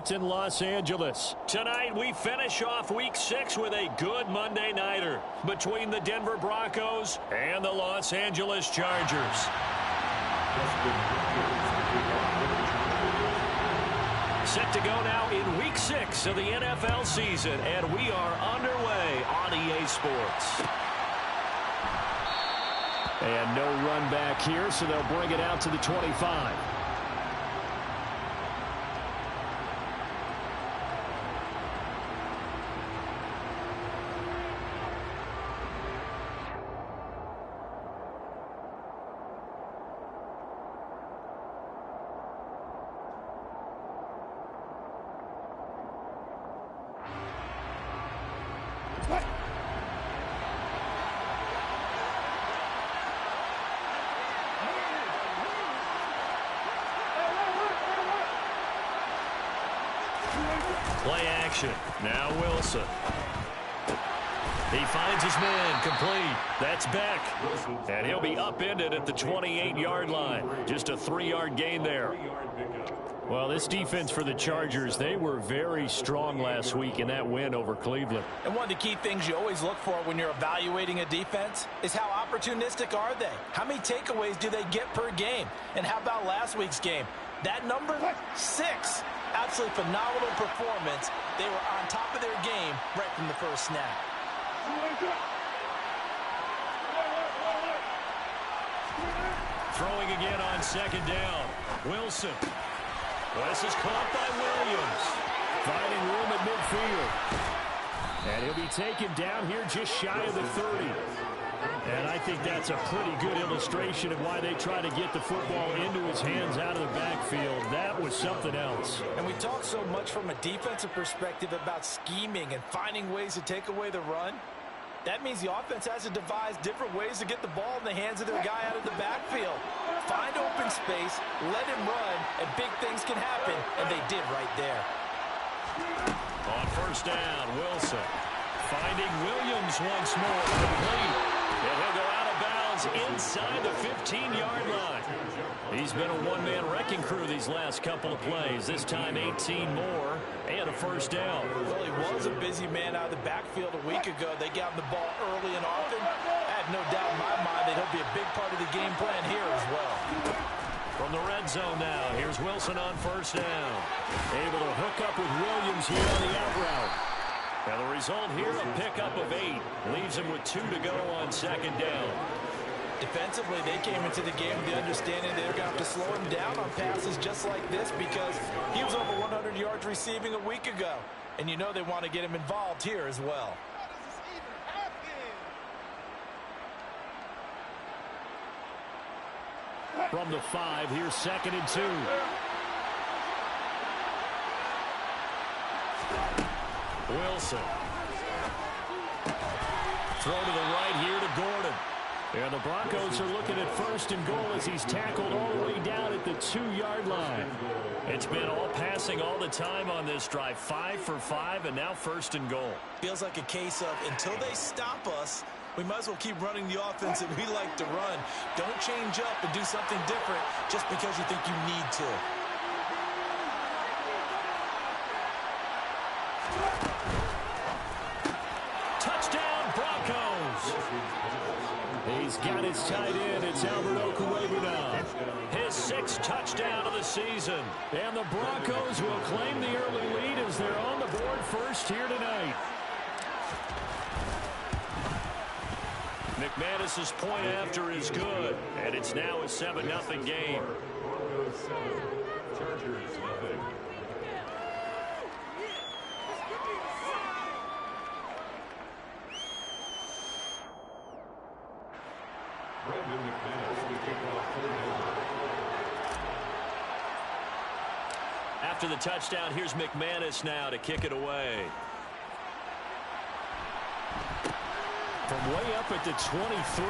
starts in Los Angeles. Tonight, we finish off Week 6 with a good Monday nighter between the Denver Broncos and the Los Angeles Chargers. Set to go now in Week 6 of the NFL season, and we are underway on EA Sports. And no run back here, so they'll bring it out to the 25. Play action. Now Wilson. He finds his man complete. That's Beck. And he'll be upended at the 28-yard line. Just a 3-yard gain there. Well, this defense for the Chargers, they were very strong last week in that win over Cleveland. And one of the key things you always look for when you're evaluating a defense is how opportunistic are they? How many takeaways do they get per game? And how about last week's game? That number, 6. Absolutely phenomenal performance. They were on top of their game right from the first snap. Throwing again on second down. Wilson. This is caught by Williams. Finding room at midfield. And he'll be taken down here just shy of the 30. And I think that's a pretty good illustration of why they try to get the football into his hands out of the backfield. That was something else. And we talk so much from a defensive perspective about scheming and finding ways to take away the run. That means the offense has to devise different ways to get the ball in the hands of their guy out of the backfield. Find open space, let him run, and big things can happen, and they did right there. On first down, Wilson finding Williams once more. Complete. And he'll go out of bounds inside the 15-yard line. He's been a one-man wrecking crew these last couple of plays. This time 18 more and a first down. Well, he was a busy man out of the backfield a week ago. They got him the ball early and often. I have no doubt in my mind that he'll be a big part of the game plan here as well. From the red zone now, here's Wilson on first down. Able to hook up with Williams here on the out route. And the result here, a pickup of 8. Leaves him with 2 to go on second down. Defensively, they came into the game with the understanding they were going to have to slow him down on passes just like this because he was over 100 yards receiving a week ago. And you know they want to get him involved here as well. From the 5, here's 2nd and 2. Wilson. Throw to the right here to Gordon. And the Broncos are looking at first and goal as he's tackled all the way down at the 2-yard line. It's been all passing all the time on this drive. 5 for 5, and now first and goal. Feels like a case of until they stop us, we might as well keep running the offense that we like to run. Don't change up and do something different just because you think you need to. Touchdown, Broncos! He's got his tight end. It's Albert Okwuegbunam now. His 6th touchdown of the season. And the Broncos will claim the early lead as they're on the board first here tonight. McManus's point after is good, and it's now a 7-0 game. After the touchdown, here's McManus now to kick it away. From way up at the 23.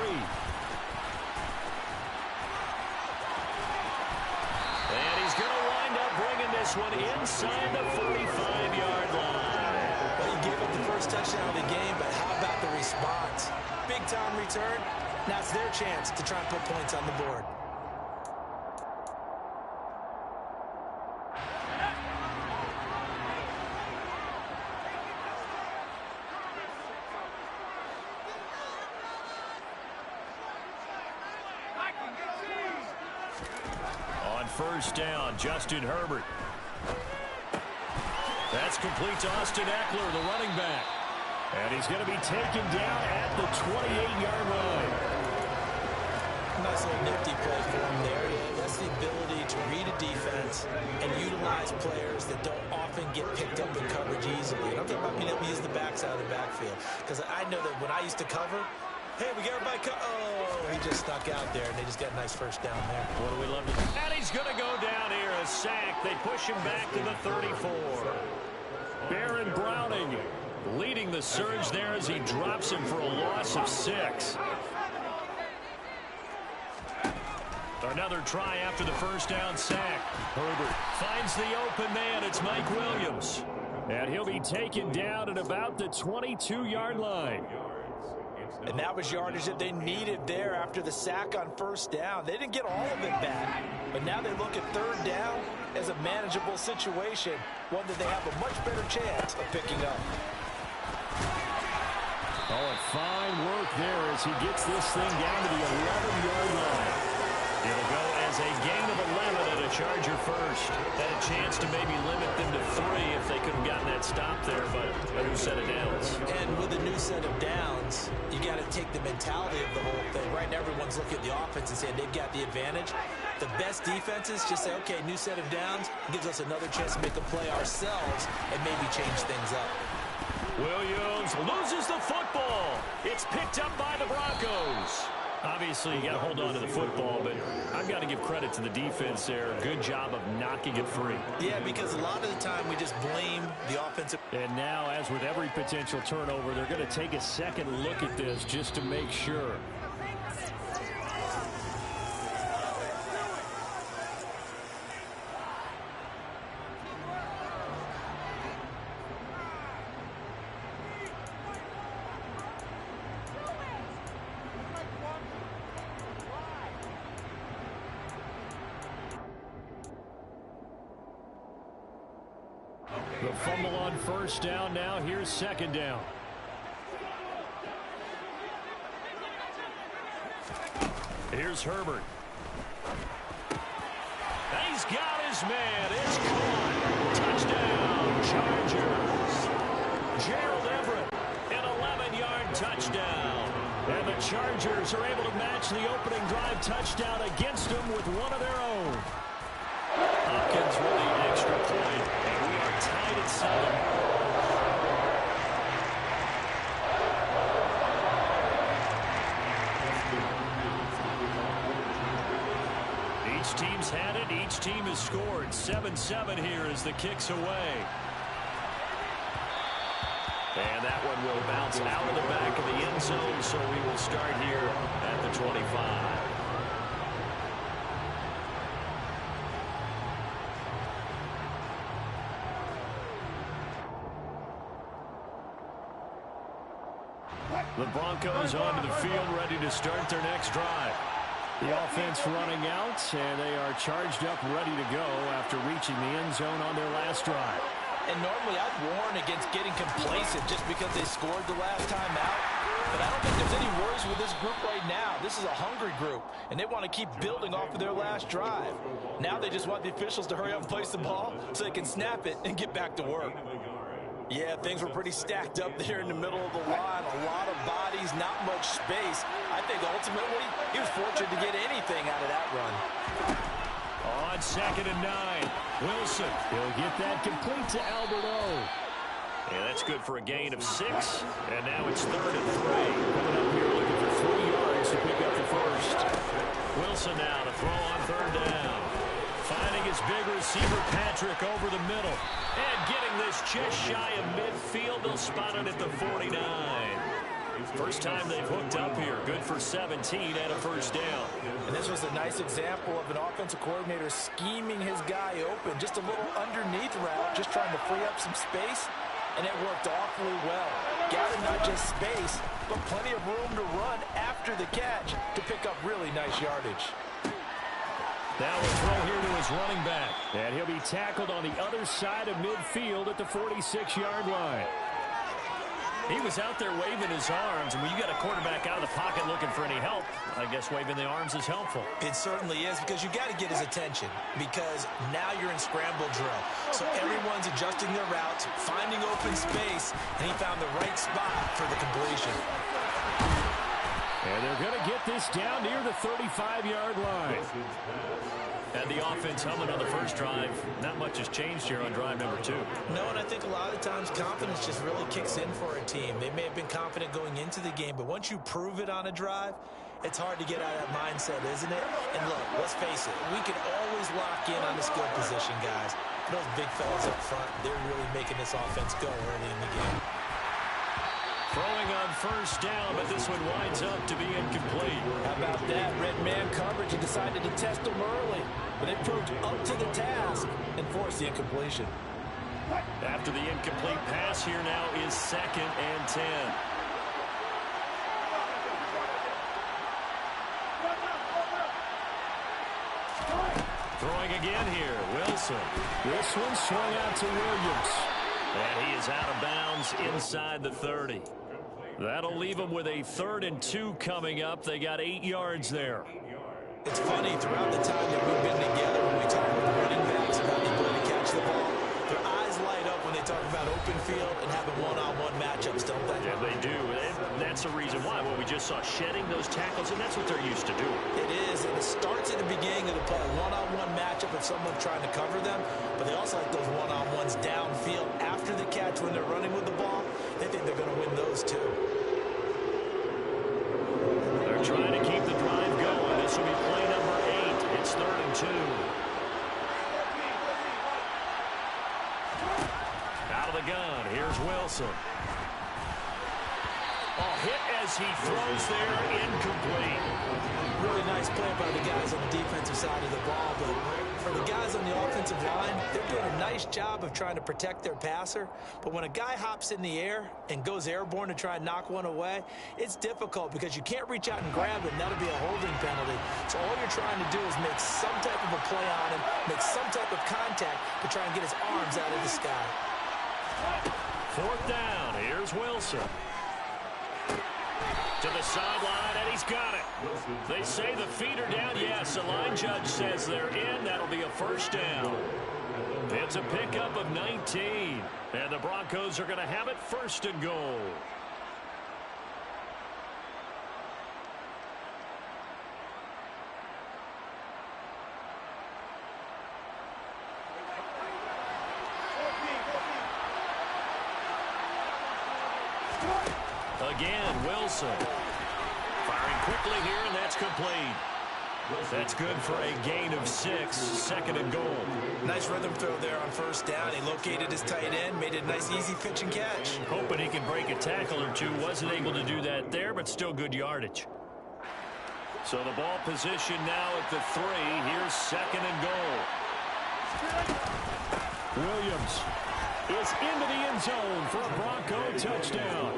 And he's going to wind up bringing this one inside the 45-yard line. Well, he gave up the first touchdown of the game, but how about the response? Big-time return. Now it's their chance to try and put points on the board. first down. Justin Herbert. That's complete to Austin Eckler, the running back. And he's going to be taken down at the 28-yard line. Nice little nifty play for him there. That's the ability to read a defense and utilize players that don't often get picked up in coverage easily. And I'm talking about being able to use the backside of the backfield. Because I know that when I used to cover, hey, we got everybody oh, he just stuck out there, and they just got a nice first down there. What do we love to do? And he's going to go down here, a sack. They push him back to the 34. Baron Browning leading the surge there as he drops him for a loss of 6. Another try after the first down sack. Herbert finds the open man. It's Mike Williams. And he'll be taken down at about the 22-yard line. And that was yardage that they needed there after the sack on first down. They didn't get all of it back. But now they look at third down as a manageable situation, one that they have a much better chance of picking up. Oh, and fine work there as he gets this thing down to the 11-yard line. It'll go as a gain of 11 and a Charger first. Had a chance to maybe limit them to 3 if they could have gotten that stop there, but a new set of downs. And with a new set of downs, you got to take the mentality of the whole thing. Right now, everyone's looking at the offense and saying they've got the advantage. The best defenses just say, okay, new set of downs gives us another chance to make a play ourselves and maybe change things up. Williams loses the football. It's picked up by the Broncos. Obviously, you got to hold on to the football, but I've got to give credit to the defense there. Good job of knocking it free. Yeah, because a lot of the time we just blame the offensive. And now, as with every potential turnover, they're going to take a second look at this just to make sure. The fumble on first down now. Here's second down. Here's Herbert. And he's got his man. It's caught. Touchdown, Chargers. Gerald Everett, an 11-yard touchdown. And the Chargers are able to match the opening drive touchdown against them with one of their own. Hopkins with the extra point, and we are tied at 7. Each team's had it. Each team has scored. 7-7 here as the kick's away. And that one will bounce out of the back of the end zone, so we will start here at the 25. The Broncos onto the field, ready to start their next drive. The offense running out, and they are charged up, ready to go after reaching the end zone on their last drive. And normally I'd warn against getting complacent just because they scored the last time out. But I don't think there's any worries with this group right now. This is a hungry group, and they want to keep building off of their last drive. Now they just want the officials to hurry up and place the ball so they can snap it and get back to work. Yeah, things were pretty stacked up there in the middle of the line. A lot of bodies, not much space. I think ultimately he was fortunate to get anything out of that run. On 2nd and 9, Wilson. He'll get that complete to Albert O. And that's good for a gain of 6. And now it's 3rd and 3. Coming up here looking for 3 yards to pick up the first. Wilson now to throw on 3rd down. Finding his big receiver, Patrick, over the middle. And getting this just shy of midfield. They'll spot it at the 49. First time they've hooked up here. Good for 17 and a first down. And this was a nice example of an offensive coordinator scheming his guy open. Just a little underneath route, just trying to free up some space. And it worked awfully well. Got him not just space, but plenty of room to run after the catch to pick up really nice yardage. Now a throw here to his running back. And he'll be tackled on the other side of midfield at the 46-yard line. He was out there waving his arms, and when you got a quarterback out of the pocket looking for any help, I guess waving the arms is helpful. It certainly is, because you got to get his attention, because now you're in scramble drill. So everyone's adjusting their routes, finding open space, and he found the right spot for the completion. And they're going to get this down near the 35-yard line. And the offense humming on the first drive. Not much has changed here on drive number 2. No, and I think a lot of times confidence just really kicks in for a team. They may have been confident going into the game, but once you prove it on a drive, it's hard to get out of that mindset, isn't it? And look, let's face it, we can always lock in on the skill position, guys. Those big fellas up front, they're really making this offense go early in the game. Throwing on first down, but this one winds up to be incomplete. How about that? Red man coverage and decided to test them early. But they proved up to the task and forced the incompletion. After the incomplete pass, here now is 2nd and 10. Throwing again here, Wilson. This one swung out to Williams. And he is out of bounds inside the 30. That'll leave them with a 3rd and 2 coming up. They got 8 yards there. It's funny, throughout the time that we've been together, when we talk with the running backs about the ability to catch the ball, their eyes light up when they talk about open field and having one-on-one matchups, don't they? Yeah, they do. And that's the reason why. Well, we just saw shedding those tackles, and that's what they're used to doing. It is, and it starts at the beginning of the play, a one-on-one matchup of someone trying to cover them, but they also like those one-on-ones downfield after the catch when they're running with the ball. They think they're going to win those too. They're trying to keep the drive going. This will be play number 8. It's 3rd and 2. Out of the gun, here's Wilson. Oh, hit as he throws there, incomplete. Really nice play by the guys on the defensive side of the ball, but for the guys on the offensive line, they're doing a nice job of trying to protect their passer. But when a guy hops in the air and goes airborne to try and knock one away, it's difficult because you can't reach out and grab it, and that'll be a holding penalty. So all you're trying to do is make some type of a play on him, make some type of contact to try and get his arms out of the sky. 4th down, here's Wilson. To the sideline, and he's got it. They say the feet are down. Yes, the line judge says they're in. That'll be a first down. It's a pickup of 19. And the Broncos are going to have it 1st and goal. Again, Wilson. Firing quickly here, and that's complete. That's good for a gain of 6, 2nd and goal. Nice rhythm throw there on first down. He located his tight end, made it a nice, easy pitch and catch. Hoping he can break a tackle or two. Wasn't able to do that there, but still good yardage. So the ball position now at the 3. Here's 2nd and goal. Williams is into the end zone for a Bronco touchdown.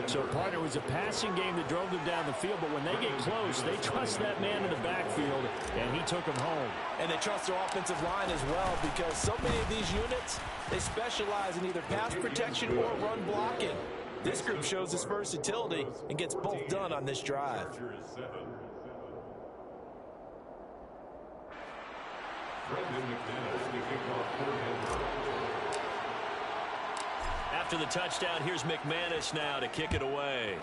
So, partner, it was a passing game that drove them down the field, but when they get close, they trust that man in the backfield, and he took them home. And they trust their offensive line as well, because so many of these units, they specialize in either pass protection or run blocking. This group shows its versatility and gets both done on this drive. After the touchdown, here's McManus now to kick it away.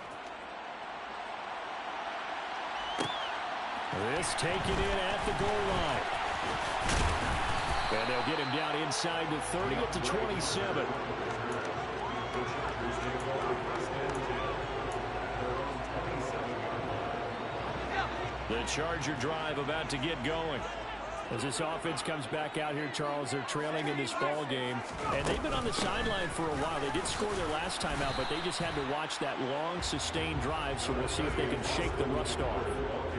This taken in at the goal line. And they'll get him down inside the 30 at the 27. The Charger drive about to get going. As this offense comes back out here, Charles, they're trailing in this ball game. And they've been on the sideline for a while. They did score their last time out, but they just had to watch that long, sustained drive, so we'll see if they can shake the rust off.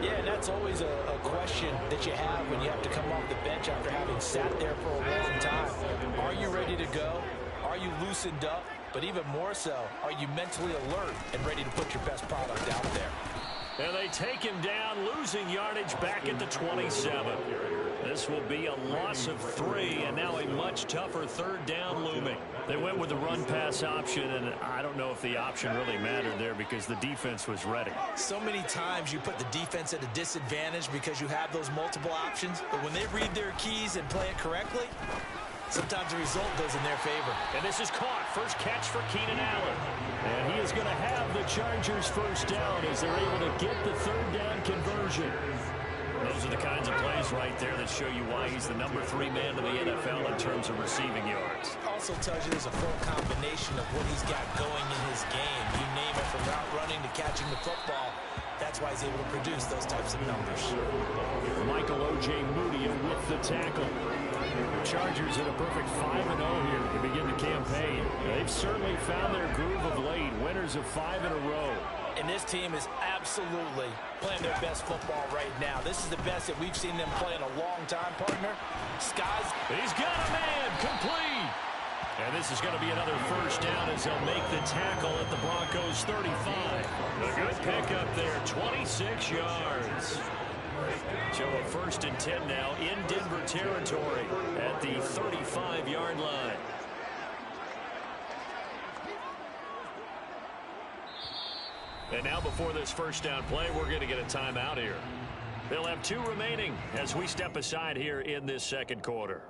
Yeah, and that's always a question that you have when you have to come off the bench after having sat there for a long time. Are you ready to go? Are you loosened up? But even more so, are you mentally alert and ready to put your best product out there? And they take him down, losing yardage back at the 27. This will be a loss of 3, and now a much tougher third down looming. They went with the run-pass option, and I don't know if the option really mattered there because the defense was ready. So many times you put the defense at a disadvantage because you have those multiple options, but when they read their keys and play it correctly, sometimes the result goes in their favor. And this is caught. First catch for Keenan Allen. And he is going to have the Chargers first down as they're able to get the third down conversion. Those are the kinds of plays right there that show you why he's the number 3 man in the NFL in terms of receiving yards. Also tells you there's a full combination of what he's got going in his game. You name it, from route running to catching the football. That's why he's able to produce those types of numbers. Michael O.J. Moody with the tackle. The Chargers in a perfect 5-0 here to begin the campaign. They've certainly found their groove of late, winners of 5 in a row. And this team is absolutely playing their best football right now. This is the best that we've seen them play in a long time, partner. He's got a man, complete. And this is going to be another first down as they'll make the tackle at the Broncos 35. A good pickup there, 26 yards. So a 1st and 10 now in Denver territory at the 35-yard line. And now before this first down play, we're going to get a timeout here. They'll have 2 remaining as we step aside here in this second quarter.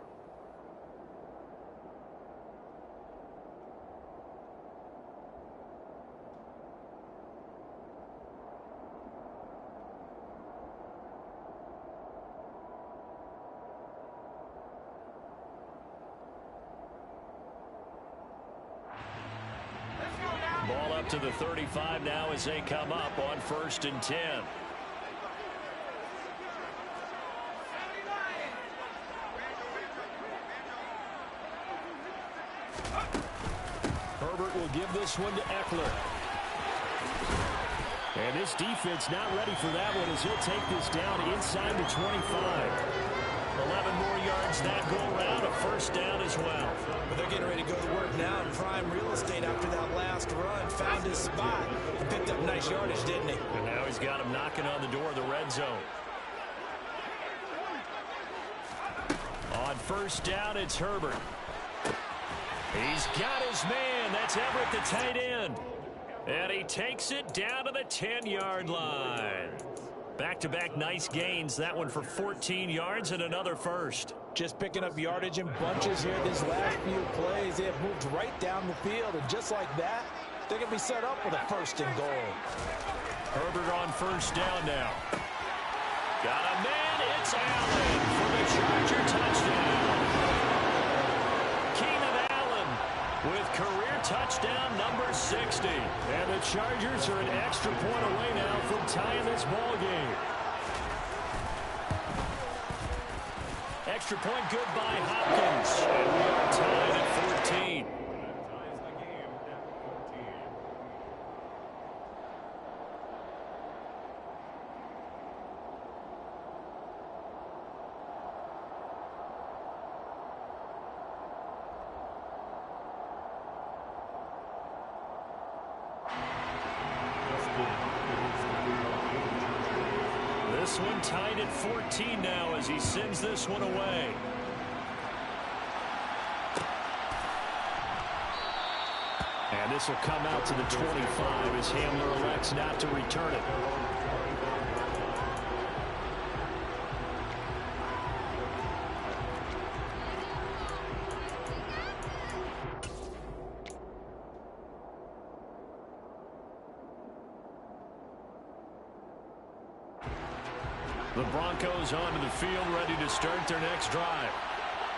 Ball up to the 35 now as they come up on 1st and 10. Herbert will give this one to Eckler. And this defense not ready for that one as he'll take this down inside the 25. 11 more yards that go around, a first down as well. But they're getting ready to go to work now in prime real estate after that last run. Found his spot and picked up nice yardage, didn't he? And now he's got him knocking on the door of the red zone. On first down, it's Herbert. He's got his man. That's Everett, the tight end. And he takes it down to the 10-yard line. Back-to-back nice gains. That one for 14 yards and another first. Just picking up yardage in bunches here these last few plays. They have moved right down the field, and just like that, they're going to be set up for the 1st and goal. Herbert on first down now. Got a man. It's Allen for the Charger touchdown. Keenan Allen with career touchdown number 60. And the Chargers are an extra point away now from tying this ball game. Extra point good by Hopkins. And we are tied at 14. This one tied at 14 now as he sends this one away. And this will come out to the 25 as Hamler elects not to return it. The Broncos onto the field, ready to start their next drive.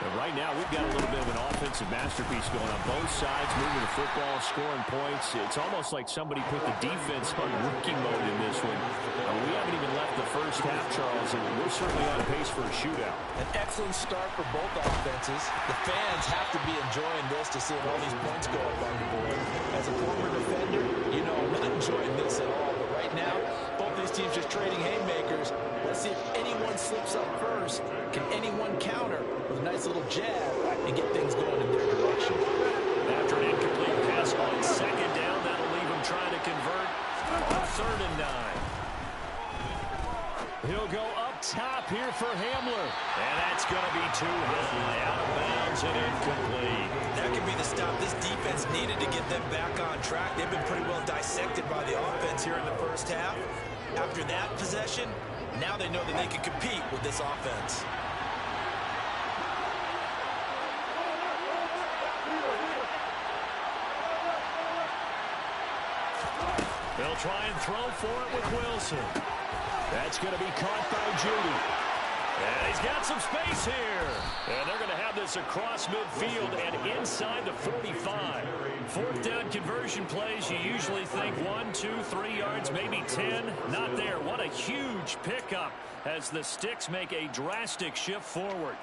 And right now, we've got a little bit of an offensive masterpiece going on both sides, moving the football, scoring points. It's almost like somebody put the defense on rookie mode in this one. We haven't even left the first half, Charles, and we're certainly on pace for a shootout. An excellent start for both offenses. The fans have to be enjoying this to see all these points go up on the board. As a former defender, you know I'm not enjoying this at all. But right now, both these teams just trading haymakers. Let's see if anyone slips up first. Can anyone counter with a nice little jab and get things going in their direction? After an incomplete pass on second down, that'll leave him trying to convert on 3rd and 9. He'll go up top here for Hamler. And that's going to be too high, out of bounds and incomplete. That could be the stop this defense needed to get them back on track. They've been pretty well dissected by the offense here in the first half. After that possession, now they know that they can compete with this offense. They'll try and throw for it with Wilson. That's going to be caught by Judy. And he's got some space here. And they're going to have this across midfield and inside the 45. Fourth down conversion plays, you usually think 1, 2, 3 yards, maybe 10. Not there. What a huge pickup as the Sticks make a drastic shift forward.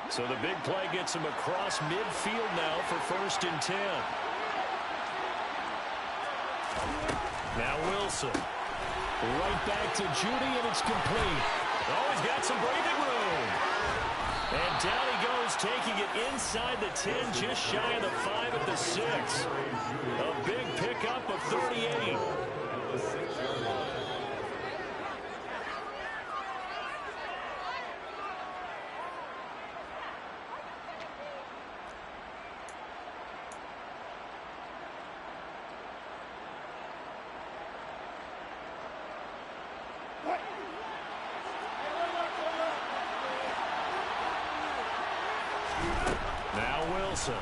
So the big play gets him across midfield now for 1st and 10. Now Wilson. Right back to Judy, and it's complete. Oh, he's got some breathing room. And down he goes, taking it inside the 10, just shy of the 5 at the 6. A big pickup of 38. Now Wilson.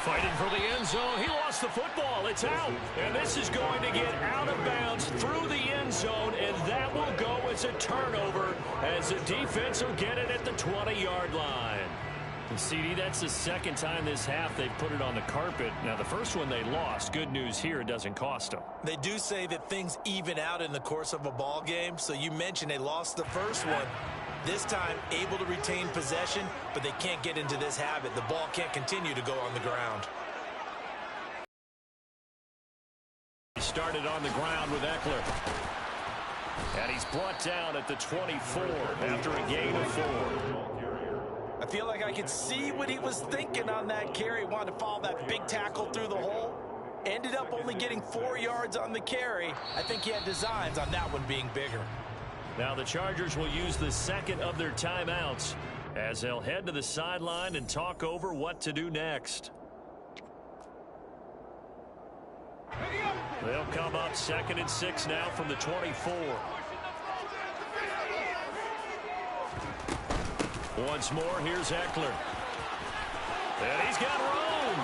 Fighting for the end zone. He lost the football. It's out. And this is going to get out of bounds through the end zone, and that will go as a turnover as the defense will get it at the 20-yard line. And CD, that's the second time this half they've put it on the carpet. Now, the first one they lost. Good news here, it doesn't cost them. They do say that things even out in the course of a ball game. So you mentioned they lost the first one. This time, able to retain possession, but they can't get into this habit. The ball can't continue to go on the ground. He started on the ground with Eckler. And he's brought down at the 24 after a gain of 4. I feel like I could see what he was thinking on that carry. Wanted to follow that big tackle through the hole. Ended up only getting 4 yards on the carry. I think he had designs on that one being bigger. Now the Chargers will use the second of their timeouts as they'll head to the sideline and talk over what to do next. They'll come up 2nd and 6 now from the 24. Once more, here's Eckler. And he's got room.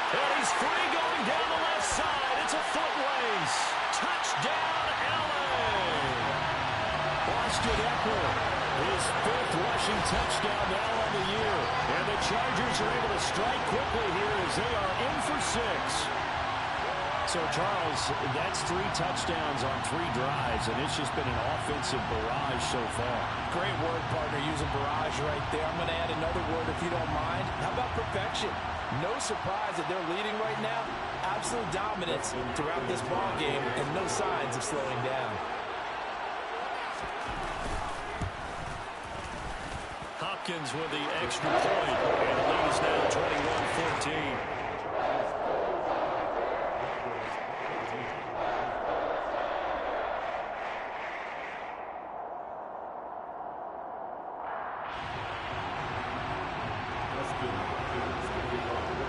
And he's free going down the left side. It's a foot race. Touchdown, LA! Austin Eckler, his 5th rushing touchdown now on the year. And the Chargers are able to strike quickly here as they are in for 6. So, Charles, that's 3 touchdowns on 3 drives, and it's just been an offensive barrage so far. Great word, partner, using barrage right there. I'm going to add another word if you don't mind. How about perfection? No surprise that they're leading right now. Absolute dominance throughout this ball game and no signs of slowing down. Hopkins with the extra point, and the lead is now 21-14.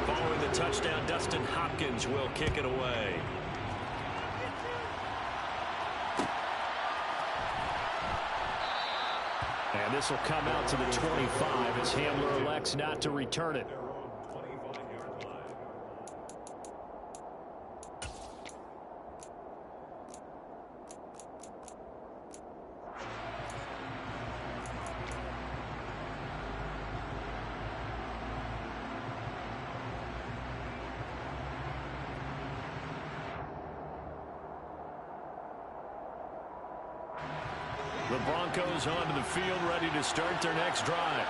Following the touchdown, Dustin Hopkins will kick it away. And this will come out to the 25 as Hamler elects not to return it. The Broncos onto the field, ready to start their next drive.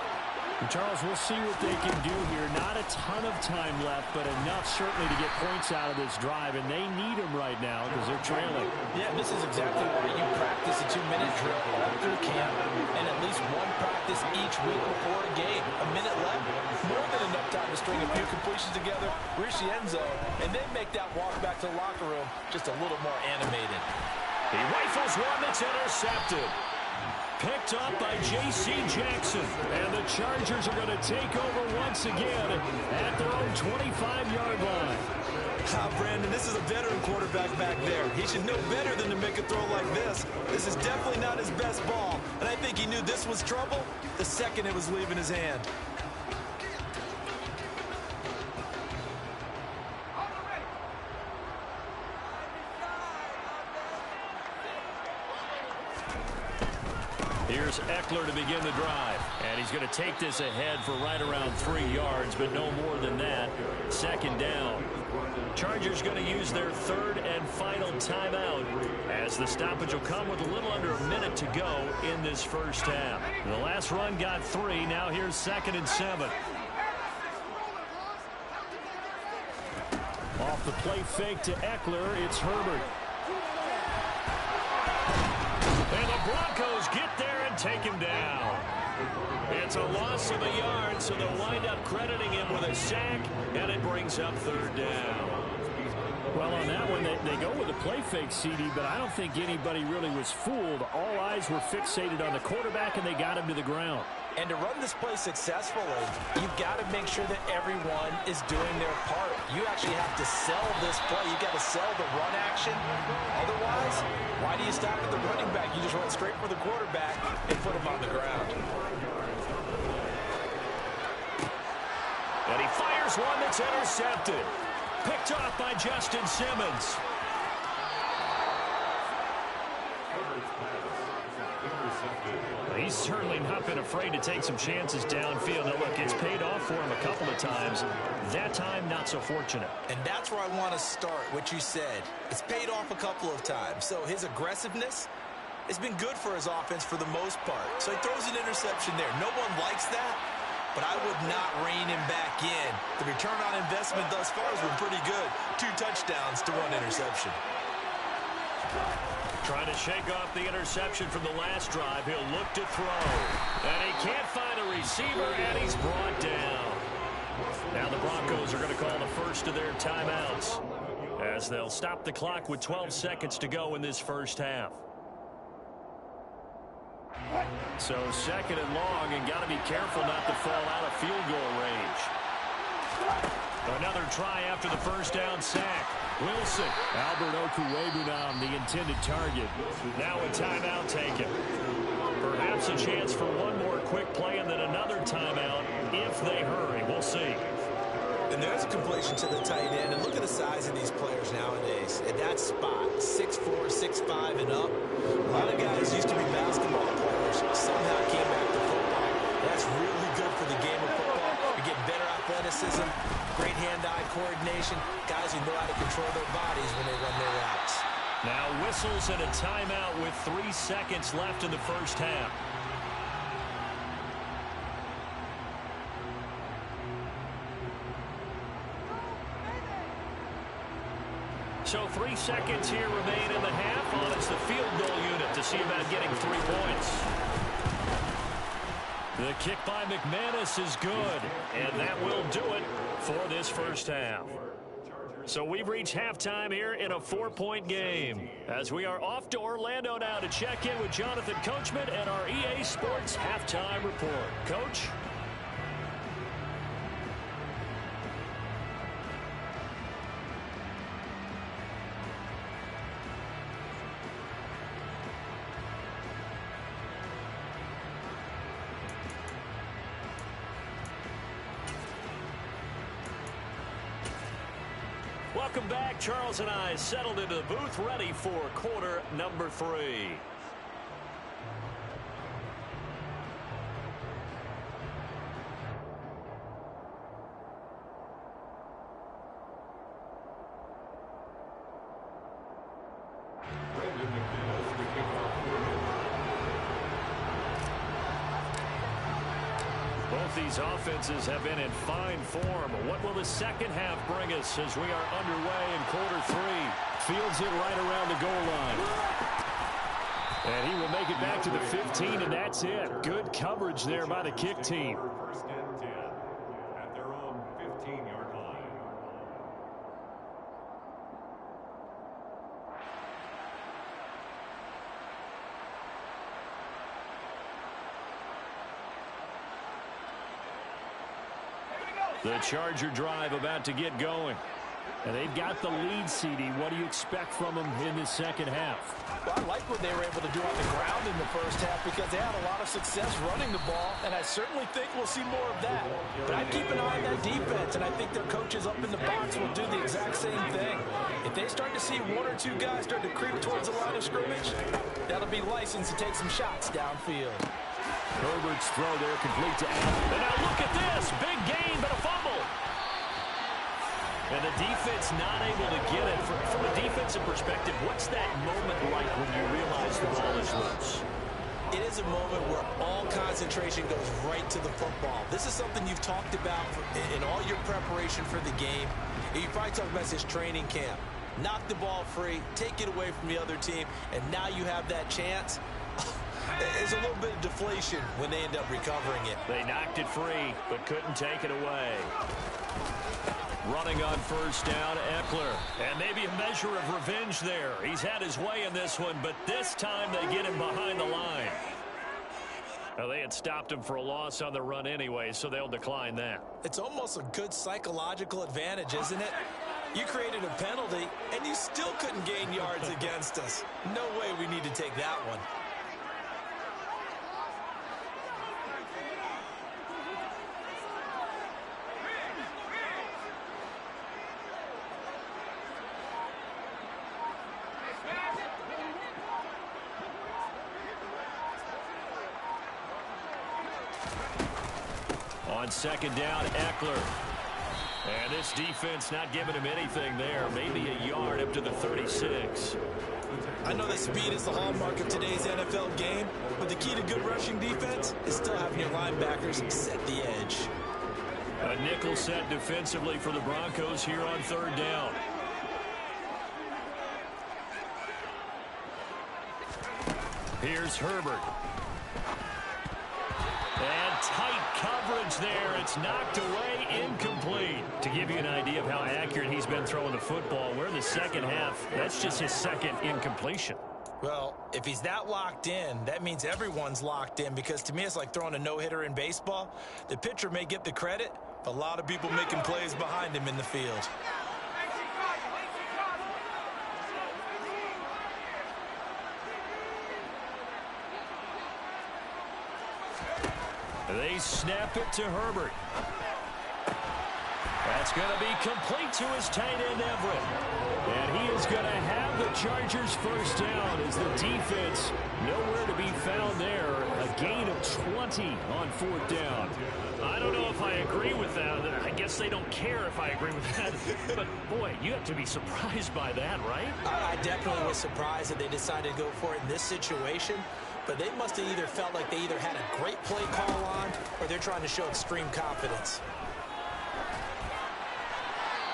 Charles, we'll see what they can do here. Not a ton of time left, but enough certainly to get points out of this drive, and they need them right now because they're trailing. Yeah, this is exactly why you practice a 2-minute drill all through camp and at least one practice each week before a game. A minute left, more than enough time to string a few completions together, reach the end zone, and then make that walk back to the locker room just a little more animated. He rifles one that's intercepted. Picked up by J.C. Jackson. And the Chargers are going to take over once again at their own 25-yard line. Brandon, this is a veteran quarterback back there. He should know better than to make a throw like this. This is definitely not his best ball. And I think he knew this was trouble the second it was leaving his hand. Here's Eckler to begin the drive. And he's going to take this ahead for right around 3 yards, but no more than that. Second down. Chargers going to use their third and final timeout as the stoppage will come with a little under a minute to go in this first half. The last run got 3. Now here's 2nd and 7. Off the play fake to Eckler, it's Herbert. And the Broncos get there and take him down. It's a loss of a yard, so they'll wind up crediting him with a sack, and it brings up 3rd down. Well, on that one, they go with a play fake, CD, but I don't think anybody really was fooled. All eyes were fixated on the quarterback, and they got him to the ground. And to run this play successfully, you've got to make sure that everyone is doing their part. You actually have to sell this play. You've got to sell the run action. Otherwise, why do you stop at the running back? You just run straight for the quarterback and put him on the ground. And he fires one that's intercepted. Picked off by Justin Simmons. He's certainly not been afraid to take some chances downfield. Now, look, it's paid off for him a couple of times. That time, not so fortunate. And that's where I want to start, what you said. It's paid off a couple of times. So his aggressiveness has been good for his offense for the most part. So he throws an interception there. No one likes that, but I would not rein him back in. The return on investment thus far has been pretty good. 2 touchdowns to 1 interception. Trying to shake off the interception from the last drive. He'll look to throw. And he can't find a receiver, and he's brought down. Now the Broncos are going to call the first of their timeouts as they'll stop the clock with 12 seconds to go in this first half. So 2nd and long, and got to be careful not to fall out of field goal range. Another try after the first down sack. Wilson. Albert Okwuegbunam, the intended target. Now a timeout taken. Perhaps a chance for one more quick play and then another timeout if they hurry. We'll see. And there's a completion to the tight end. And look at the size of these players nowadays. At that spot, 6'4", 6'5", and up. A lot of guys used to be basketball players. Somehow came back to football. That's really good for the game of football. You're getting better athleticism, great hand-eye coordination. Guys who know how to control their bodies when they run their routes. Now whistles and a timeout with 3 seconds left in the first half. So 3 seconds here remain in the half. On it's the field goal unit to see about getting 3 points. The kick by McManus is good, and that will do it for this first half. So we've reached halftime here in a 4-point game as we are off to Orlando now to check in with Jonathan Coachman and our EA Sports Halftime Report. Coach? Welcome back. Charles and I settled into the booth ready for quarter number 3. Both Both these offenses have been in fine form. What will the second half bring us as we are underway in quarter three? Fields it right around the goal line. And he will make it back to the 15, and that's it. Good coverage there by the kick team. First and 10 at their own 15-yard line. The Charger drive about to get going. And they've got the lead, CD. What do you expect from them in the second half? Well, I like what they were able to do on the ground in the first half because they had a lot of success running the ball, and I certainly think we'll see more of that. But I'd keep an eye on that defense, and I think their coaches up in the box will do the exact same thing. If they start to see one or two guys start to creep towards the line of scrimmage, that'll be license to take some shots downfield. Herbert's throw there complete to Allen. And now look at this. Big gain, but a fumble. And the defense not able to get it. From a defensive perspective, what's that moment like when you realize the ball is loose? It is a moment where all concentration goes right to the football. This is something you've talked about in all your preparation for the game. You probably talked about this training camp. Knock the ball free, take it away from the other team, and now you have that chance. There's a little bit of deflation when they end up recovering it. They knocked it free, but couldn't take it away. Running on first down, Eckler. And maybe a measure of revenge there. He's had his way in this one, but this time they get him behind the line. Now, they had stopped him for a loss on the run anyway, so they'll decline that. It's almost a good psychological advantage, isn't it? You created a penalty, and you still couldn't gain yards against us. No way we need to take that one. On second down, Eckler. And this defense not giving him anything there. Maybe a yard up to the 36. I know that speed is the hallmark of today's NFL game, but the key to good rushing defense is still having your linebackers set the edge. A nickel set defensively for the Broncos here on third down. Here's Herbert. And tight coverage there. It's knocked away, incomplete. To give you an idea of how accurate he's been throwing the football, we're in the second half. That's just his second incompletion. Well, if he's that locked in, that means everyone's locked in, because to me it's like throwing a no-hitter in baseball. The pitcher may get the credit, but a lot of people making plays behind him in the field. They snap it to Herbert. That's going to be complete to his tight end, Everett. And he is going to have the Chargers first down as the defense nowhere to be found there. A gain of 20 on fourth down. I don't know if I agree with that. I guess they don't care if I agree with that. But, boy, you have to be surprised by that, right? I definitely was surprised that they decided to go for it in this situation. But they must have either felt like they either had a great play call on or they're trying to show extreme confidence.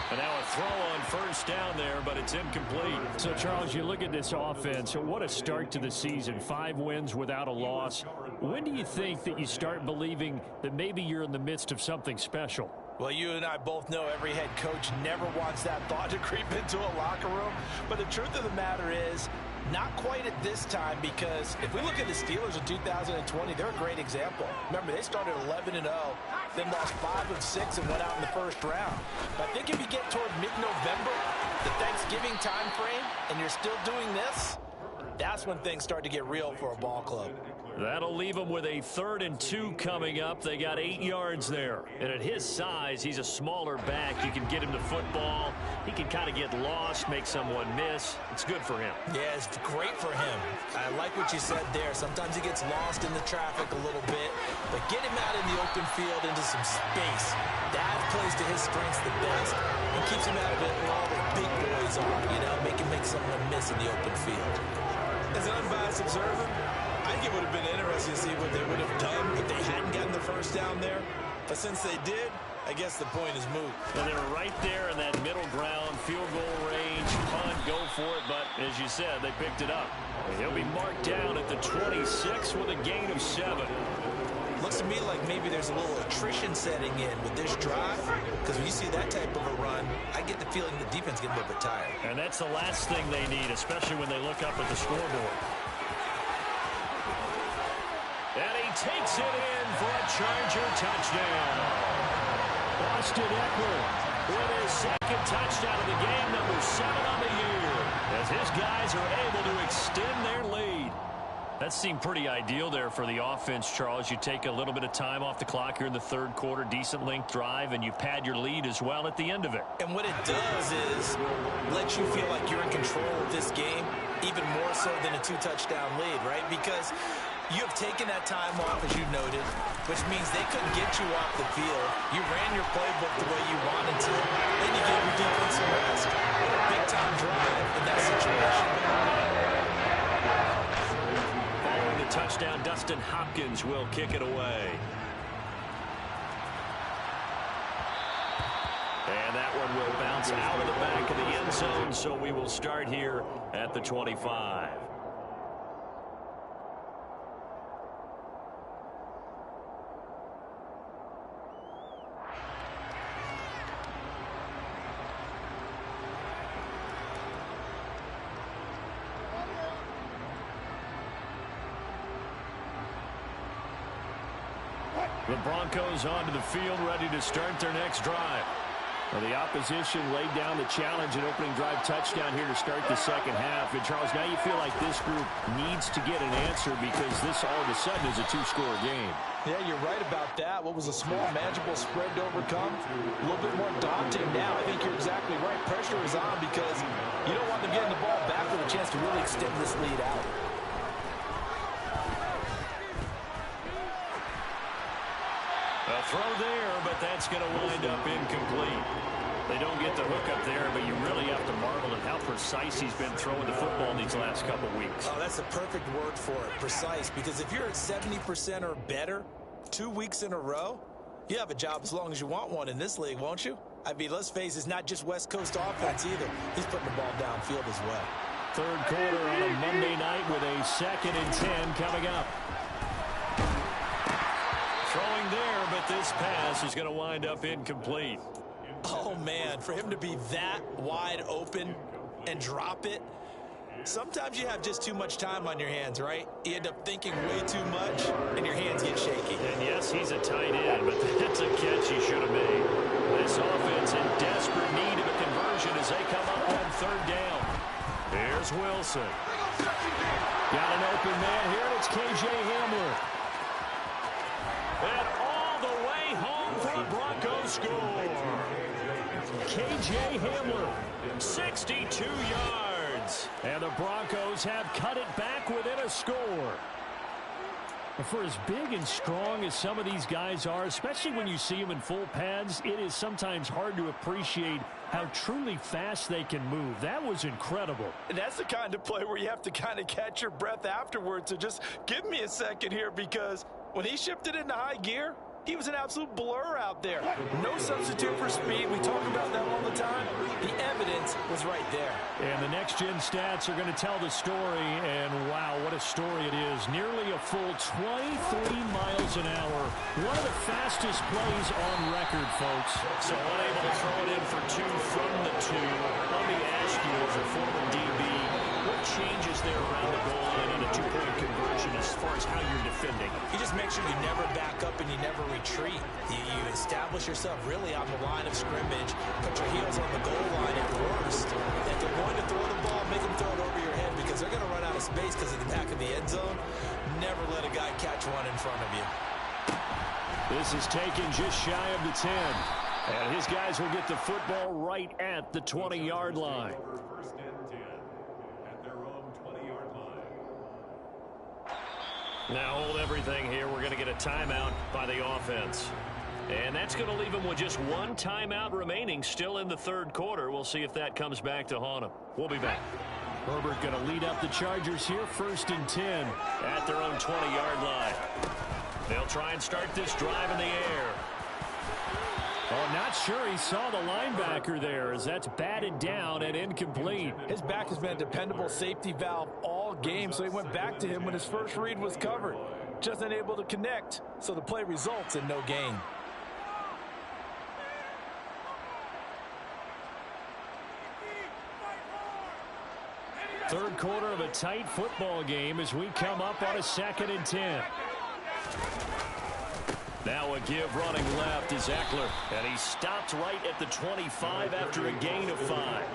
And now a throw on first down there, but it's incomplete. So, Charles, you look at this offense. What a start to the season. 5 wins without a loss. When do you think that you start believing that maybe you're in the midst of something special? Well, you and I both know every head coach never wants that thought to creep into a locker room. But the truth of the matter is, not quite at this time, because if we look at the Steelers in 2020, they're a great example. Remember, they started 11-0, then lost 5 of 6 and went out in the first round. But I think if you get toward mid-November, the Thanksgiving time frame, and you're still doing this, that's when things start to get real for a ball club. That'll leave them with a 3rd and 2 coming up. They got 8 yards there. And at his size, he's a smaller back. You can get him the football. He can kind of get lost, make someone miss. It's good for him. Yeah, it's great for him. I like what you said there. Sometimes he gets lost in the traffic a little bit, but get him out in the open field into some space. That plays to his strengths the best and keeps him out of it where all the big boys are, make him make someone miss in the open field. As an unbiased observer, I think it would have been interesting to see what they would have done if they hadn't gotten the first down there. But since they did, I guess the point is moot. And they were right there in that middle ground, field goal range, punt, go for it. But as you said, they picked it up. He'll be marked down at the 26 with a gain of 7. Looks to me like maybe there's a little attrition setting in with this drive, because when you see that type of a run, I get the feeling the defense getting a little bit tired. And that's the last thing they need, especially when they look up at the scoreboard. And he takes it in for a Charger touchdown. Austin Eckler with his second touchdown of the game, number 7 on the year, as his guys are able to extend their lead. That seemed pretty ideal there for the offense, Charles. You take a little bit of time off the clock here in the third quarter, decent length drive, and you pad your lead as well at the end of it. And what it does is let you feel like you're in control of this game, even more so than a 2-touchdown lead, right? Because you have taken that time off, as you noted, which means they couldn't get you off the field. You ran your playbook the way you wanted to, then you gave your defense some rest. What a big-time drive in that situation. Touchdown, Dustin Hopkins will kick it away. And that one will bounce out of the back of the end zone, so we will start here at the 25. The Broncos onto the field, ready to start their next drive. Well, the opposition laid down the challenge, an opening drive touchdown here to start the second half. And, Charles, now you feel like this group needs to get an answer because this all of a sudden is a 2-score game. Yeah, you're right about that. What was a small, manageable spread to overcome, a little bit more daunting now. I think you're exactly right. Pressure is on because you don't want them getting the ball back with a chance to really extend this lead out. A throw there, but that's going to wind up incomplete. They don't get the hook up there, but you really have to marvel at how precise he's been throwing the football in these last couple weeks. Oh, that's a perfect word for it, precise, because if you're at 70% or better 2 weeks in a row, you have a job as long as you want one in this league, won't you? I mean, let's face it, it's not just West Coast offense either. He's putting the ball downfield as well. Third quarter on a Monday night with a 2nd and 10 coming up. Throwing there, but this pass is going to wind up incomplete. Oh, man, for him to be that wide open and drop it, sometimes you have just too much time on your hands, right? You end up thinking way too much, and your hands get shaky. And, yes, he's a tight end, but that's a catch he should have made. This offense in desperate need of a conversion as they come up on 3rd down. Here's Wilson. Got an open man here, and it's K.J. Hamler. And all the way home for a Broncos score. K.J. Hamler, 62 yards. And the Broncos have cut it back within a score. For as big and strong as some of these guys are, especially when you see them in full pads, it is sometimes hard to appreciate how truly fast they can move. That was incredible. And that's the kind of play where you have to kind of catch your breath afterwards. So just give me a second here, because when he shifted into high gear, he was an absolute blur out there. No substitute for speed. We talk about that all the time. The evidence was right there. And the next-gen stats are going to tell the story, and wow, what a story it is. Nearly a full 23 miles an hour. One of the fastest plays on record, folks. So unable to throw it in for 2 from the 2. Let me ask you, as a former DB, what changes there around the goal line in a 2-point conversion as far as how you're defending? You just make sure you never back up and you never retreat. You establish yourself really on the line of scrimmage, put your heels on the goal line at worst. If they're going to throw the ball, make them throw it over your head, because they're going to run out of space because of the back of the end zone. Never let a guy catch one in front of you. This is taken just shy of the 10. And his guys will get the football right at the 20-yard line. First and 10 at their own 20-yard line. Now hold everything here. We're going to get a timeout by the offense. And that's going to leave them with just 1 timeout remaining still in the third quarter. We'll see if that comes back to haunt them. We'll be back. Herbert going to lead up the Chargers here, 1st and 10 at their own 20-yard line. They'll try and start this drive in the air. Oh, not sure he saw the linebacker there as that's batted down and incomplete. His back has been a dependable safety valve all game, so he went back to him when his first read was covered. Just unable to connect, so the play results in no gain. Third quarter of a tight football game as we come up on a 2nd and 10. Now a give running left is Eckler, and he stopped right at the 25 after a gain of 5.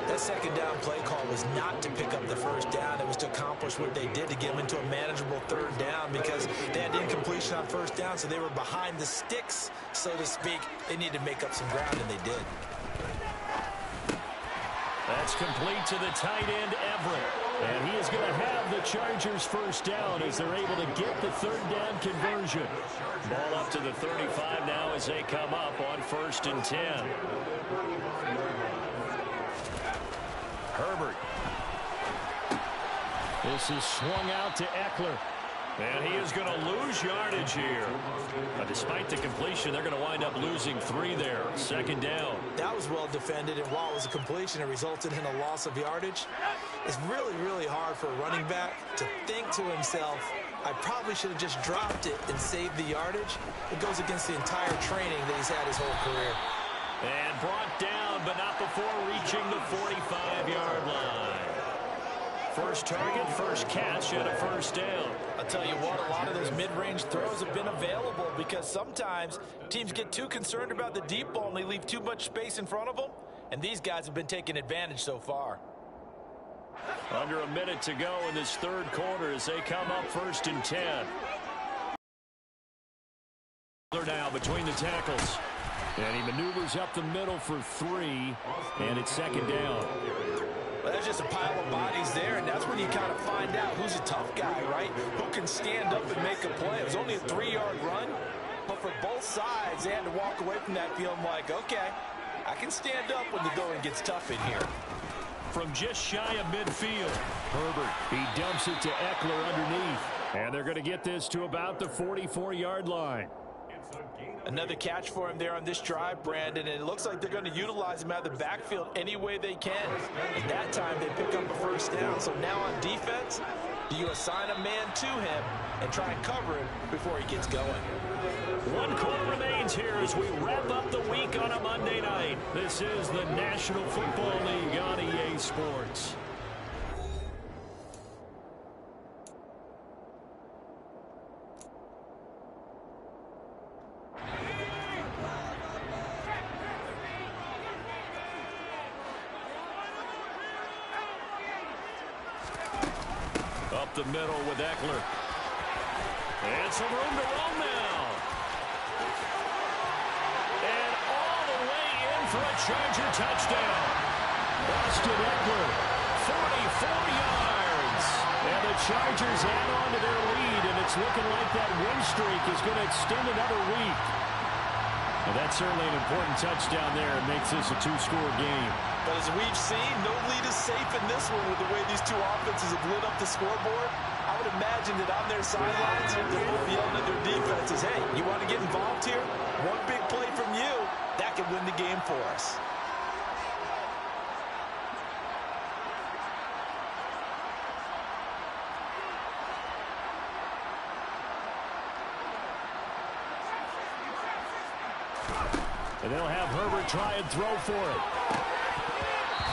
That second down play call was not to pick up the first down. It was to accomplish what they did to get them into a manageable 3rd down because they had incompletion on 1st down, so they were behind the sticks, so to speak. They needed to make up some ground, and they did. That's complete to the tight end, Everett. And he is going to have the Chargers first down as they're able to get the 3rd down conversion. Ball up to the 35 now as they come up on 1st and 10. Herbert. This is swung out to Eckler. And he is going to lose yardage here. Despite the completion, they're going to wind up losing 3 there. 2nd down. That was well defended, and while it was a completion, it resulted in a loss of yardage. It's really, really hard for a running back to think to himself, I probably should have just dropped it and saved the yardage. It goes against the entire training that he's had his whole career. And brought down, but not before reaching the 45-yard line. First target, first catch, and a first down. I'll tell you what, a lot of those mid-range throws have been available because sometimes teams get too concerned about the deep ball and they leave too much space in front of them, and these guys have been taking advantage so far. Under a minute to go in this 3rd quarter as they come up 1st and 10. Now between the tackles. And he maneuvers up the middle for 3, and it's 2nd down. Well, there's just a pile of bodies there, and that's when you kind of find out who's a tough guy, right? Who can stand up and make a play. It was only a 3-yard run, but for both sides, they had to walk away from that feeling like, okay, I can stand up when the going gets tough in here. From just shy of midfield, Herbert, he dumps it to Eckler underneath, and they're going to get this to about the 44-yard line. Another catch for him there on this drive, Brandon, and it looks like they're going to utilize him out of the backfield any way they can. And that time they pick up a first down. So now on defense, do you assign a man to him and try and cover him before he gets going? 1 quarter remains here as we wrap up the week on a Monday night. This is the National Football League on EA Sports. Up the middle with Eckler. And some room to roam now. And all the way in for a Charger touchdown. Austin Eckler, 44 yards. And the Chargers add on to their lead, and it's looking like that win streak is going to extend another week. Well, that's certainly an important touchdown there. It makes this a 2-score game. But as we've seen, no lead is safe in this one with the way these two offenses have lit up the scoreboard. I would imagine that on their sidelines, they're both yelling at their defenses, hey, you want to get involved here? One big play from you, that could win the game for us. And they'll have Herbert try and throw for it.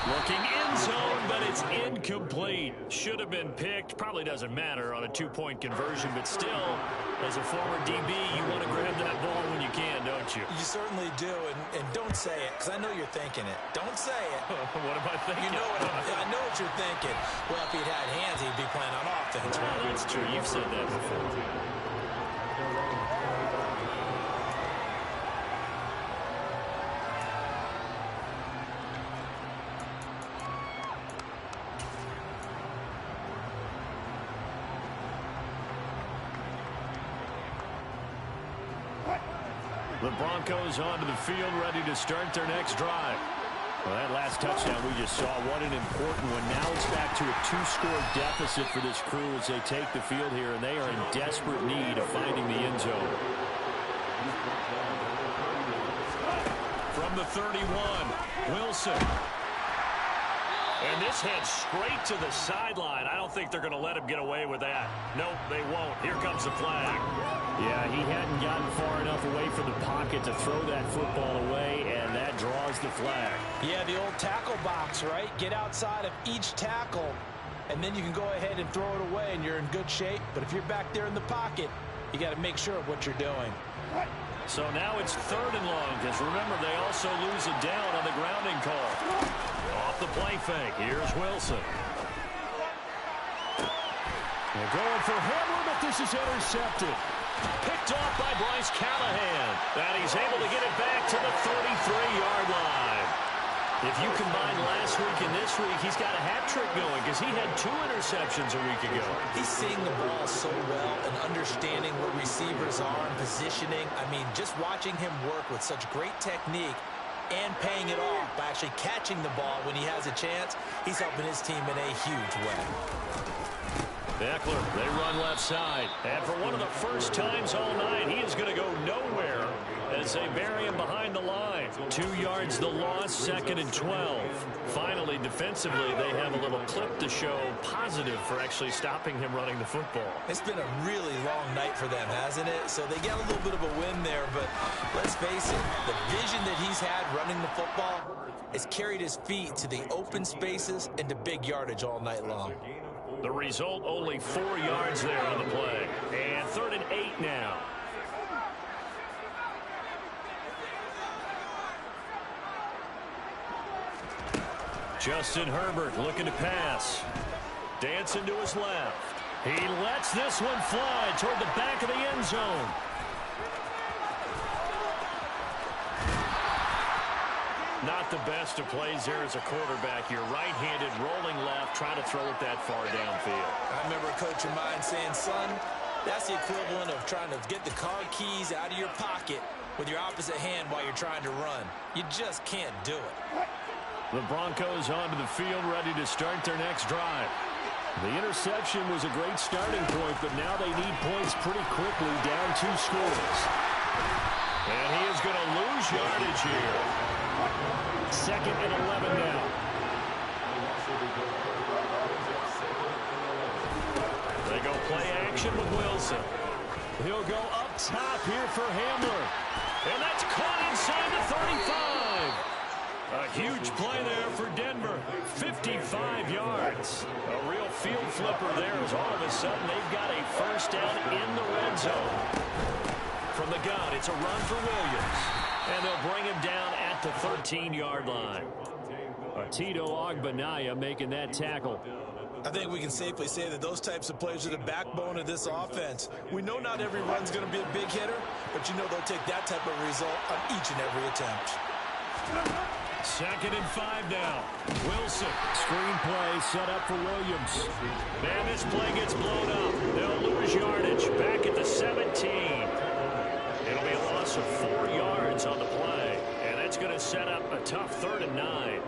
Looking end zone, but it's incomplete. Should have been picked. Probably doesn't matter on a 2-point conversion, but still, as a former DB, you want to grab that ball when you can, don't you? You certainly do, and don't say it, because I know you're thinking it. Don't say it. What am I thinking? You know I know what you're thinking. Well, if he'd had hands, he'd be playing on offense. Well, that's true. You've said that before. The Broncos onto the field, ready to start their next drive. Well, that last touchdown we just saw, what an important one. Now it's back to a 2-score deficit for this crew as they take the field here, and they are in desperate need of finding the end zone. 31. Wilson. And this heads straight to the sideline. I don't think they're going to let him get away with that. Nope, they won't. Here comes the flag. Yeah, he hadn't gotten far enough away from the pocket to throw that football away, and that draws the flag. Yeah, the old tackle box, right? Get outside of each tackle, and then you can go ahead and throw it away, and you're in good shape. But if you're back there in the pocket, you got to make sure of what you're doing. So now it's 3rd and long, because remember, they also lose it down on the grounding call. Off the play fake. Here's Wilson. They're going for Hamler, but this is intercepted. Picked off by Bryce Callahan. And he's able to get it back to the 33-yard line. If you combine last week and this week, he's got a hat trick going because he had 2 interceptions a week ago. He's seeing the ball so well and understanding where receivers are and positioning. I mean, just watching him work with such great technique and paying it off by actually catching the ball when he has a chance, he's helping his team in a huge way. Eckler, they run left side. And for one of the first times all night, he is going to go nowhere as they bury him behind the line. 2 yards the loss, 2nd and 12. Finally, defensively, they have a little clip to show positive for actually stopping him running the football. It's been a really long night for them, hasn't it? So they get a little bit of a win there, but let's face it, the vision that he's had running the football has carried his feet to the open spaces and to big yardage all night long. The result, only 4 yards there on the play. And 3rd and 8 now. Justin Herbert looking to pass. Dancing to his left. He lets this one fly toward the back of the end zone. Not the best of plays there as a quarterback. You're right-handed, rolling left, trying to throw it that far downfield. I remember a coach of mine saying, son, that's the equivalent of trying to get the car keys out of your pocket with your opposite hand while you're trying to run. You just can't do it. The Broncos onto the field, ready to start their next drive. The interception was a great starting point, but now they need points pretty quickly, down 2 scores. And he is going to lose yardage here. 2nd and 11 now. They go play action with Wilson. He'll go up top here for Hamler. And that's caught inside the 35. A huge play there for Denver. 55 yards. A real field flipper there as all of a sudden they've got a first down in the red zone. From the gun, it's a run for Williams. And they'll bring him down at the 13-yard line. Tito Ogbonnaya making that tackle. I think we can safely say that those types of plays are the backbone of this offense. We know not every run's going to be a big hitter, but you know they'll take that type of result on each and every attempt. 2nd and 5 now. Wilson. Screen play set up for Williams. And this play gets blown up. They'll lose yardage back at the 17. It'll be a loss of 4 yards on the play. And that's going to set up a tough 3rd and 9.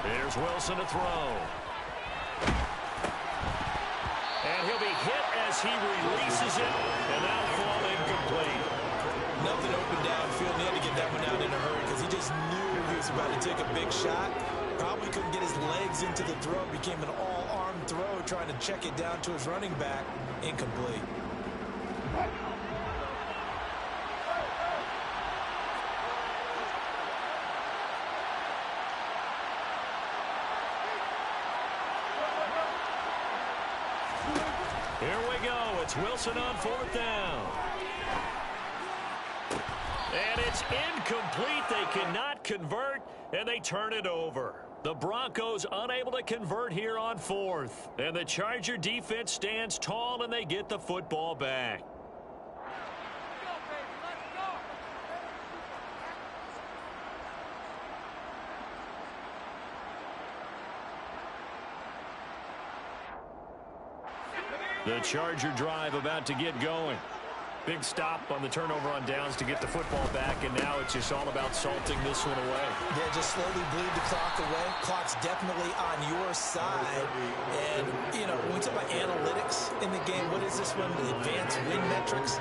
Here's Wilson to throw. And he'll be hit as he releases it, and that'll fall incomplete. Nothing open downfield. He had to get that one out in a hurry because he just knew he was about to take a big shot. Probably couldn't get his legs into the throw. Became an all-arm throw, trying to check it down to his running back. Incomplete. Here we go. It's Wilson on 4th down. And it's incomplete. They cannot convert, and they turn it over. The Broncos unable to convert here on 4th. And the Charger defense stands tall, and they get the football back. The Charger drive about to get going. Big stop on the turnover on downs to get the football back, and now it's just all about salting this one away. Yeah, just slowly bleed the clock away. Clock's definitely on your side. And, you know, when we talk about analytics in the game, what is this one? The advanced win metrics?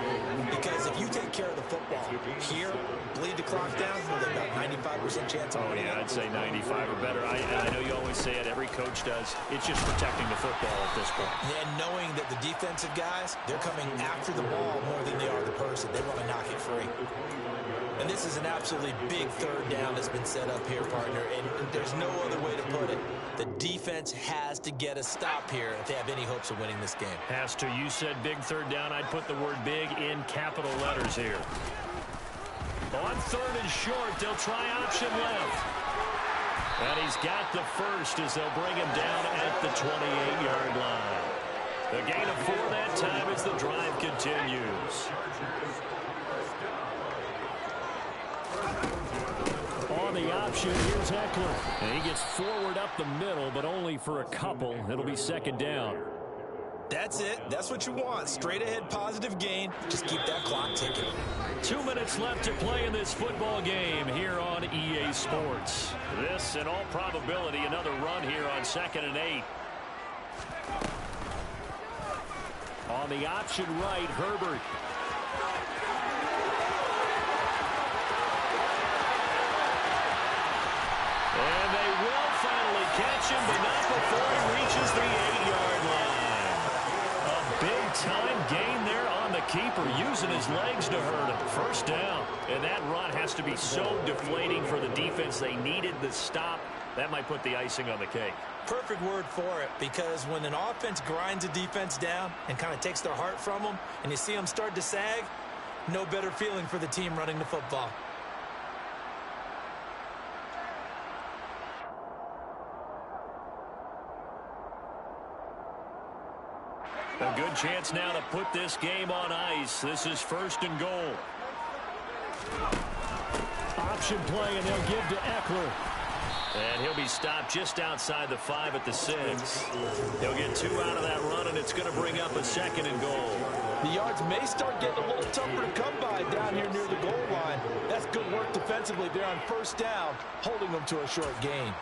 Because if you take care of the football here, bleed the clock down, with about 95% chance of winning. Oh, yeah, I'd say 95 or better. I know you always say it, every coach does. It's just protecting the football at this point. And knowing that the defensive guys, they're coming after the ball more than they are the person. They want to knock it free. And this is an absolutely big third down that's been set up here, partner, and there's no other way to put it. The defense has to get a stop here if they have any hopes of winning this game. Has to. You said big third down. I'd put the word big in capital letters here. On third and short, they'll try option left. And he's got the first as they'll bring him down at the 28-yard line. The gain of 4 that time as the drive continues. On the option, here's Eckler. And he gets forward up the middle, but only for a couple. It'll be second down. That's it. That's what you want. Straight ahead positive gain. Just keep that clock ticking. 2 minutes left to play in this football game here on EA Sports. This, in all probability, another run here on 2nd and 8. On the option right, Herbert. And they will finally catch him, but not before he reaches the 8-yard line. A big-time gain there on the keeper, using his legs to hurt him. First down. And that run has to be so deflating for the defense. They needed the stop. That might put the icing on the cake. Perfect word for it, because when an offense grinds a defense down and kind of takes their heart from them, and you see them start to sag, no better feeling for the team running the football. A good chance now to put this game on ice. This is 1st and goal. Option play, and they'll give to Eckler. And he'll be stopped just outside the 5 at the 6. He'll get 2 out of that run, and it's going to bring up a 2nd and goal. The yards may start getting a little tougher to come by down here near the goal line. That's good work defensively there on 1st down, holding them to a short gain.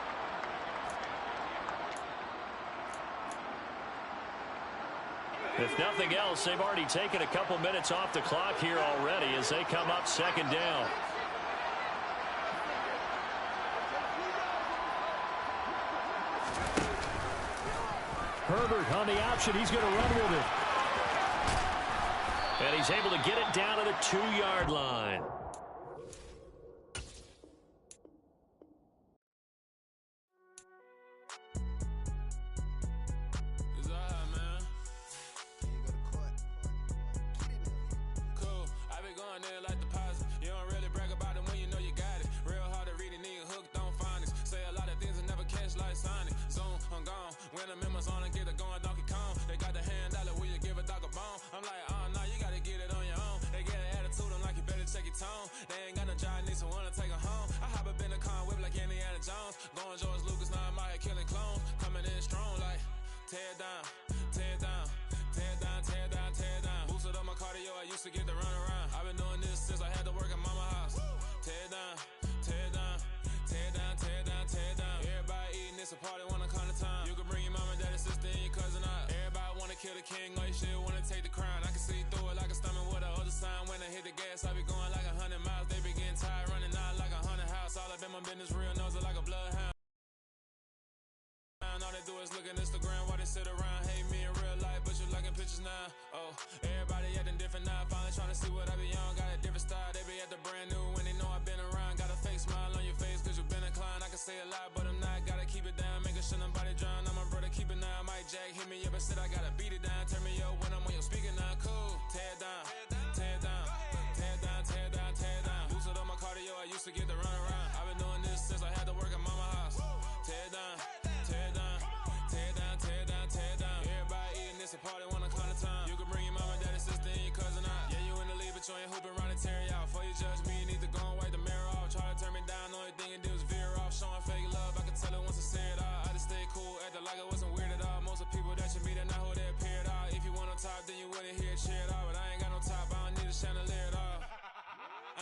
If nothing else, they've already taken a couple minutes off the clock here already as they come up 2nd down. Herbert on the option. He's going to run with it. And he's able to get it down to the 2-yard line.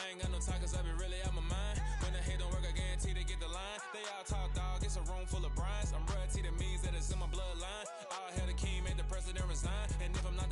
I ain't got no time 'cause I be really out my mind. When the hate don't work, I guarantee they get the line. They all talk, dog, it's a room full of brines. I'm royalty, that means that it's in my bloodline. All hell the king, made the president resign. And if I'm not